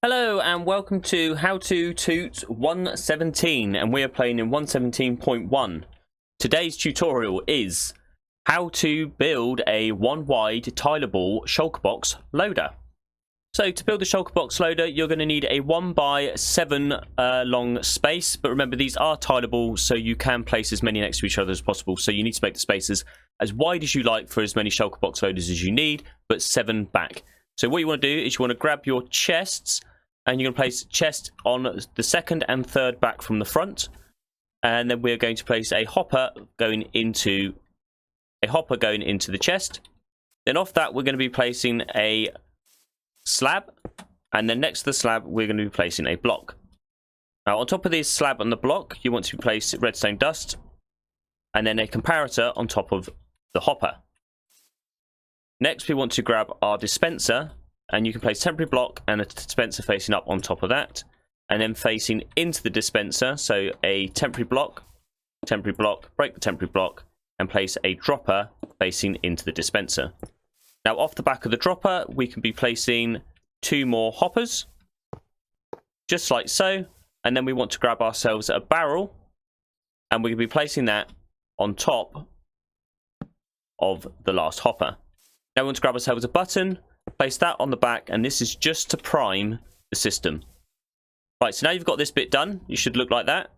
Hello and welcome to How to Toot 117, and we are playing in 117.1. Today's tutorial is how to build a one-wide tileable shulker box loader. So to build the shulker box loader, you're going to need a 1x7 long space, but remember these are tileable, so you can place as many next to each other as possible. So you need to make the spaces as wide as you like for as many shulker box loaders as you need, but 7 back. So what you want to do is you want to grab your chests, and you're going to place chest on the second and third back from the front, and then we're going to place a hopper going into the chest. Then off that we're going to be placing a slab, and then next to the slab we're going to be placing a block. Now on top of this slab and the block you want to place redstone dust, and then a comparator on top of the hopper. Next we want to grab our dispenser, and you can place temporary block and a dispenser facing up on top of that, and then facing into the dispenser, so a temporary block, break the temporary block, and place a dropper facing into the dispenser. Now off the back of the dropper we can be placing 2 more hoppers, just like so, and then we want to grab ourselves a barrel, and we can be placing that on top of the last hopper. Now we want to grab ourselves a button, place that on the back, and this is just to prime the system. Right, so now you've got this bit done, you should look like that.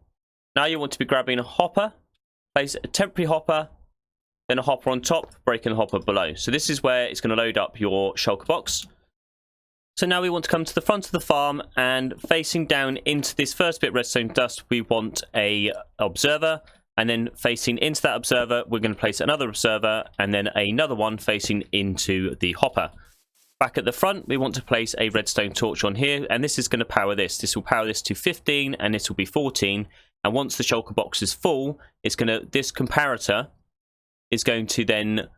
Now you want to be grabbing a hopper, place a temporary hopper, then a hopper on top, breaking the hopper below. So this is where it's going to load up your shulker box. So now we want to come to the front of the farm, and facing down into this first bit redstone dust we want a observer, and then facing into that observer we're going to place another observer, and then another one facing into the hopper. Back at the front we want to place a redstone torch on here, and this is going to power this. This will power this to 15, and this will be 14, and once the shulker box is full, this comparator is going to then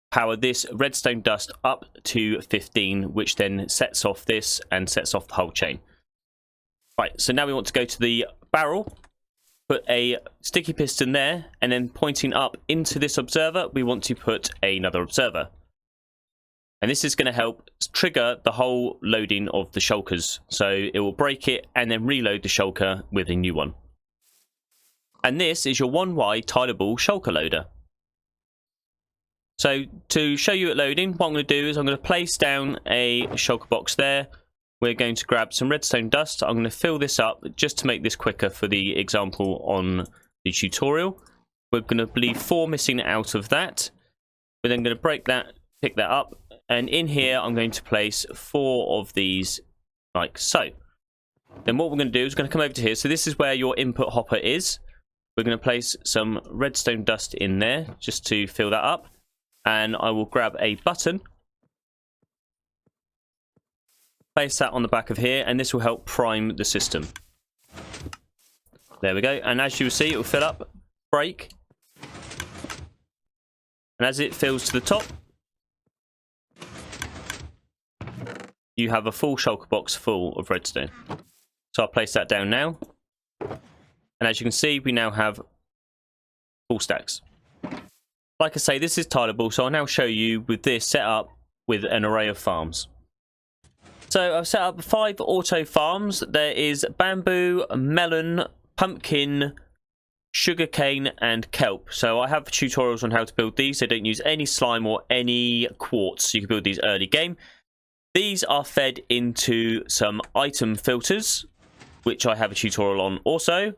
power this redstone dust up to 15, which then sets off this and sets off the whole chain. Right, so now we want to go to the barrel, put a sticky piston there, and then pointing up into this observer we want to put another observer. And this is going to help trigger the whole loading of the shulkers. So it will break it and then reload the shulker with a new one. And this is your 1Y tileable shulker loader. So to show you it loading, what I'm going to do is I'm going to place down a shulker box there. We're going to grab some redstone dust. I'm going to fill this up just to make this quicker for the example on the tutorial. We're going to leave 4 missing out of that. We're then going to break that, pick that up. And in here I'm going to place 4 of these like so. Then what we're going to do is we're going to come over to here. So this is where your input hopper is. We're going to place some redstone dust in there just to fill that up. And I will grab a button, place that on the back of here, and this will help prime the system. There we go. And as you will see, it will fill up, break. And as it fills to the top, you have a full shulker box full of redstone. So I'll place that down now. And as you can see, we now have full stacks. Like I say, this is tileable, so I'll now show you with this set up with an array of farms. So I've set up 5 auto farms. There is bamboo, melon, pumpkin, sugarcane, and kelp. So I have tutorials on how to build these. They don't use any slime or any quartz, so you can build these early game. These are fed into some item filters, which I have a tutorial on also.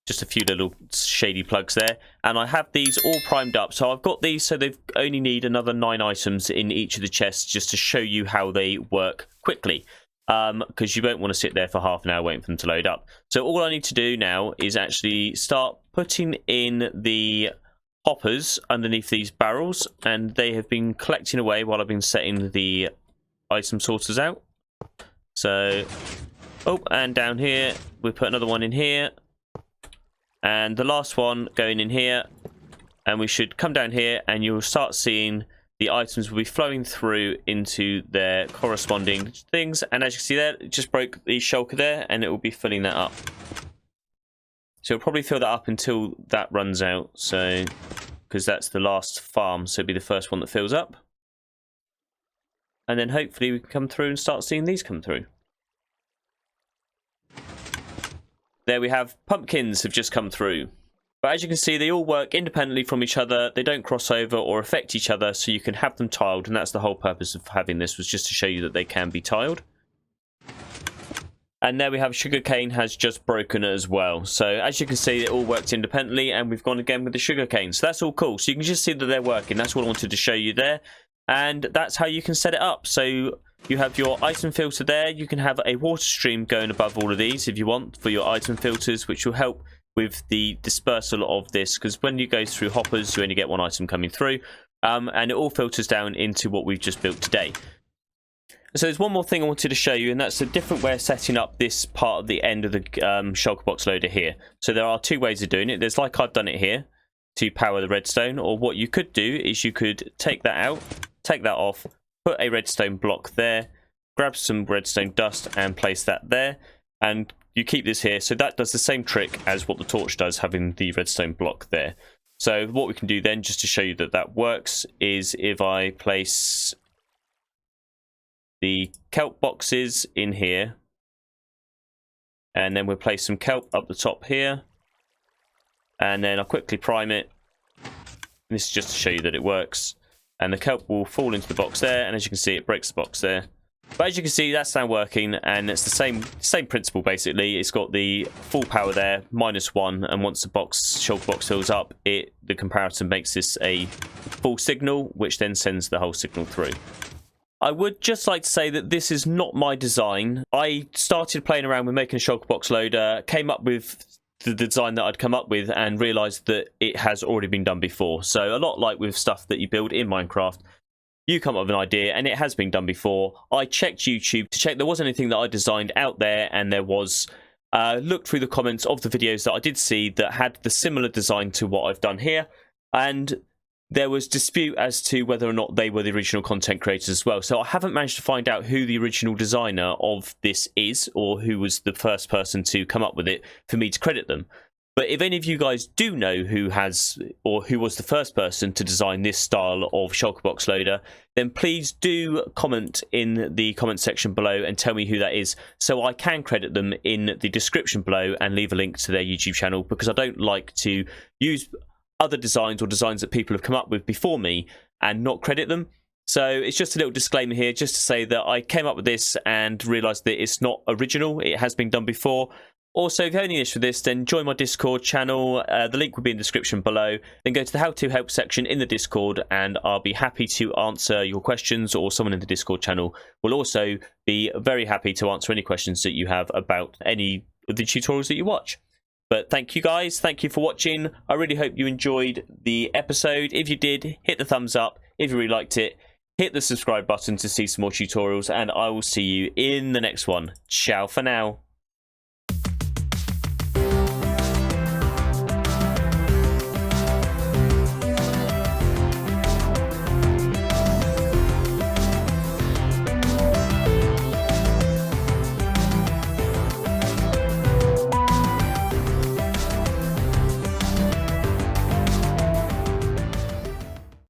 Just a few little shady plugs there. And I have these all primed up. So I've got these so they only need another 9 items in each of the chests just to show you how they work quickly. Because you won't want to sit there for half an hour waiting for them to load up. So all I need to do now is actually start putting in the hoppers underneath these barrels. And they have been collecting away while I've been setting the item sorters out. So, oh, and down here we put another one in here, and the last one going in here, and we should come down here and you'll start seeing the items will be flowing through into their corresponding things. And as you can see there, it just broke the shulker there, and it will be filling that up. So it'll probably fill that up until that runs out, so because that's the last farm, so it'll be the first one that fills up. And then hopefully we can come through and start seeing these come through. there we have pumpkins have just come through. But as you can see, they all work independently from each other. They don't cross over or affect each other, so you can have them tiled, and that's the whole purpose of having this, was just to show you that they can be tiled. And there we have sugarcane has just broken as well. So as you can see, it all works independently, and we've gone again with the sugarcane. So that's all cool. So you can just see that they're working. That's what I wanted to show you there. And that's how you can set it up. So you have your item filter there. You can have a water stream going above all of these if you want for your item filters, which will help with the dispersal of this, because when you go through hoppers, you only get one item coming through, and it all filters down into what we've just built today. So there's one more thing I wanted to show you, and that's a different way of setting up this part of the end of the shulker box loader here. So there are two ways of doing it. There's like I've done it here to power the redstone, or what you could do is you could take that out, take that off, put a redstone block there, grab some redstone dust and place that there, and you keep this here. So that does the same trick as what the torch does, having the redstone block there. So what we can do then, just to show you that that works, is if I place the kelp boxes in here, and then we'll place some kelp up the top here, and then I'll quickly prime it. This is just to show you that it works, and the kelp will fall into the box there, and as you can see, it breaks the box there. But as you can see, that's now working, and it's the same principle basically. It's got the full power there, -1, and once the shulker box fills up, the comparator makes this a full signal, which then sends the whole signal through. I would just like to say that this is not my design. I started playing around with making a shulker box loader, came up with the design that I'd come up with, and realised that it has already been done before. So a lot like with stuff that you build in Minecraft, you come up with an idea and it has been done before. I checked YouTube to check there was anything that I designed out there, and there was. Looked through the comments of the videos that I did see that had the similar design to what I've done here, and there was dispute as to whether or not they were the original content creators as well. So I haven't managed to find out who the original designer of this is, or who was the first person to come up with it for me to credit them. But if any of you guys do know who has, or who was the first person to design this style of shulker box loader, then please do comment in the comment section below and tell me who that is, so I can credit them in the description below and leave a link to their YouTube channel, because I don't like to use other designs or designs that people have come up with before me and not credit them. So it's just a little disclaimer here, just to say that I came up with this and realised that it's not original, it has been done before. Also, if you have any issues with this, then join my Discord channel. The link will be in the description below. Then go to the How To Help section in the Discord, and I'll be happy to answer your questions, or someone in the Discord channel will also be very happy to answer any questions that you have about any of the tutorials that you watch. But thank you guys, thank you for watching. I really hope you enjoyed the episode. If you did, hit the thumbs up. If you really liked it, hit the subscribe button to see some more tutorials, and I will see you in the next one. Ciao for now.